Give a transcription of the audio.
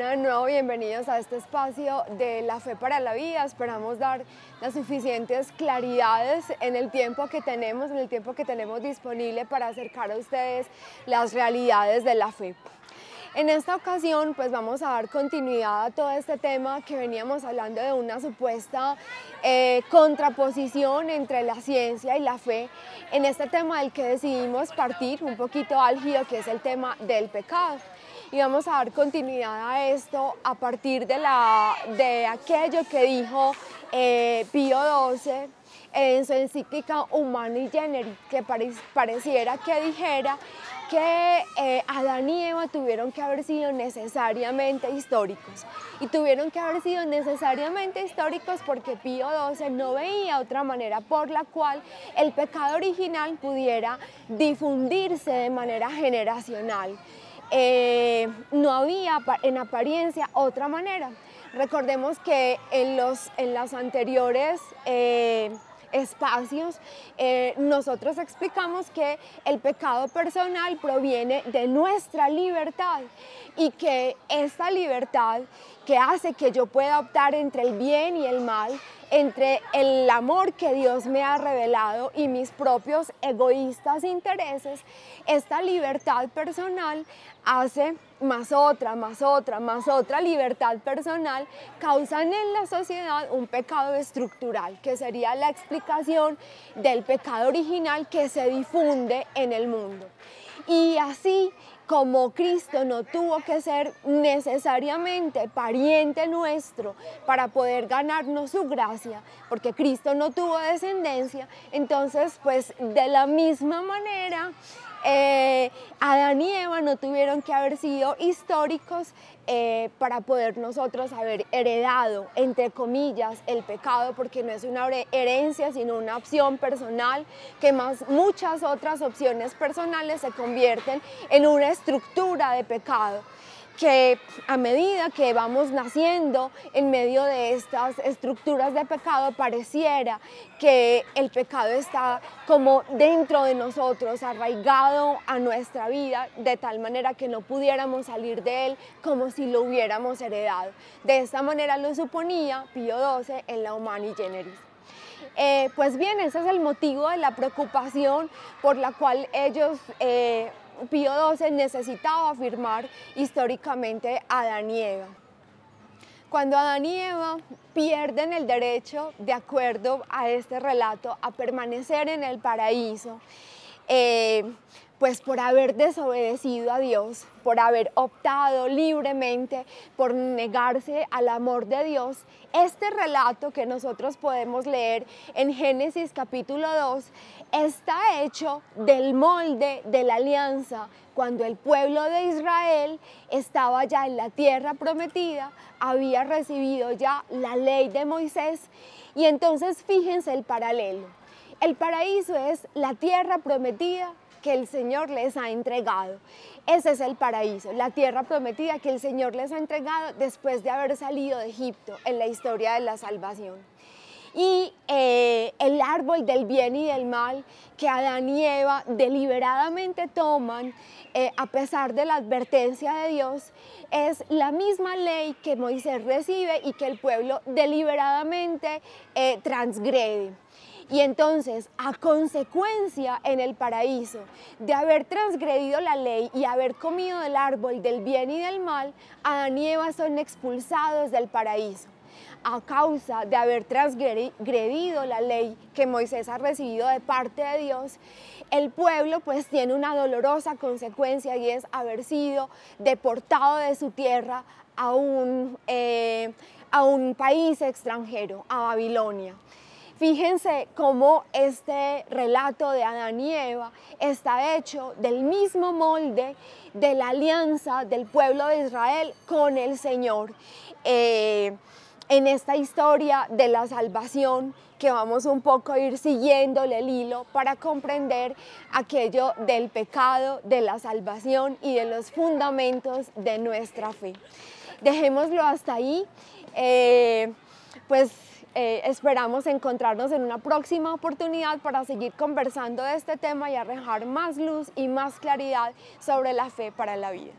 Bueno, de nuevo bienvenidos a este espacio de la fe para la vida. Esperamos dar las suficientes claridades en el tiempo que tenemos, disponible para acercar a ustedes las realidades de la fe. En esta ocasión pues vamos a dar continuidad a todo este tema que veníamos hablando de una supuesta contraposición entre la ciencia y la fe, en este tema del que decidimos partir un poquito álgido, que es el tema del pecado. Y vamos a dar continuidad a esto a partir de aquello que dijo Pío XII en su encíclica Humani Generis, que pareciera que dijera que Adán y Eva tuvieron que haber sido necesariamente históricos. Y tuvieron que haber sido necesariamente históricos porque Pío XII no veía otra manera por la cual el pecado original pudiera difundirse de manera generacional. No había en apariencia otra manera. Recordemos que en los anteriores espacios nosotros explicamos que el pecado personal proviene de nuestra libertad y que esta libertad que hace que yo pueda optar entre el bien y el mal, entre el amor que Dios me ha revelado y mis propios egoístas intereses, esta libertad personal hace más otra libertad personal, causan en la sociedad un pecado estructural, que sería la explicación del pecado original que se difunde en el mundo. Y así como Cristo no tuvo que ser necesariamente pariente nuestro para poder ganarnos su gracia, porque Cristo no tuvo descendencia, entonces pues de la misma manera Adán y Eva no tuvieron que haber sido históricos para poder nosotros haber heredado, entre comillas, el pecado, porque no es una herencia, sino una opción personal, que más muchas otras opciones personales se convierten en una estructura de pecado, que a medida que vamos naciendo en medio de estas estructuras de pecado, pareciera que el pecado está como dentro de nosotros, arraigado a nuestra vida, de tal manera que no pudiéramos salir de él como si lo hubiéramos heredado. De esta manera lo suponía Pío XII en la Humani Generis. Pues bien, ese es el motivo de la preocupación por la cual Pío XII necesitaba afirmar históricamente a Adán y Eva. Cuando Adán y Eva pierden el derecho, de acuerdo a este relato, a permanecer en el paraíso, pues por haber desobedecido a Dios, por haber optado libremente por negarse al amor de Dios, este relato que nosotros podemos leer en Génesis capítulo 2 está hecho del molde de la alianza cuando el pueblo de Israel estaba ya en la tierra prometida, había recibido ya la ley de Moisés, y entonces fíjense el paralelo. El paraíso es la tierra prometida que el Señor les ha entregado. Ese es el paraíso, la tierra prometida que el Señor les ha entregado después de haber salido de Egipto en la historia de la salvación. Y el árbol del bien y del mal que Adán y Eva deliberadamente toman a pesar de la advertencia de Dios, es la misma ley que Moisés recibe y que el pueblo deliberadamente transgrede. Y entonces, a consecuencia en el paraíso de haber transgredido la ley y haber comido del árbol del bien y del mal, Adán y Eva son expulsados del paraíso. A causa de haber transgredido la ley que Moisés ha recibido de parte de Dios, el pueblo pues tiene una dolorosa consecuencia, y es haber sido deportado de su tierra a un país extranjero, a Babilonia. Fíjense cómo este relato de Adán y Eva está hecho del mismo molde de la alianza del pueblo de Israel con el Señor. En esta historia de la salvación, que vamos un poco a ir siguiéndole el hilo para comprender aquello del pecado, de la salvación y de los fundamentos de nuestra fe. Dejémoslo hasta ahí. Esperamos encontrarnos en una próxima oportunidad para seguir conversando de este tema y arrojar más luz y más claridad sobre la fe para la vida.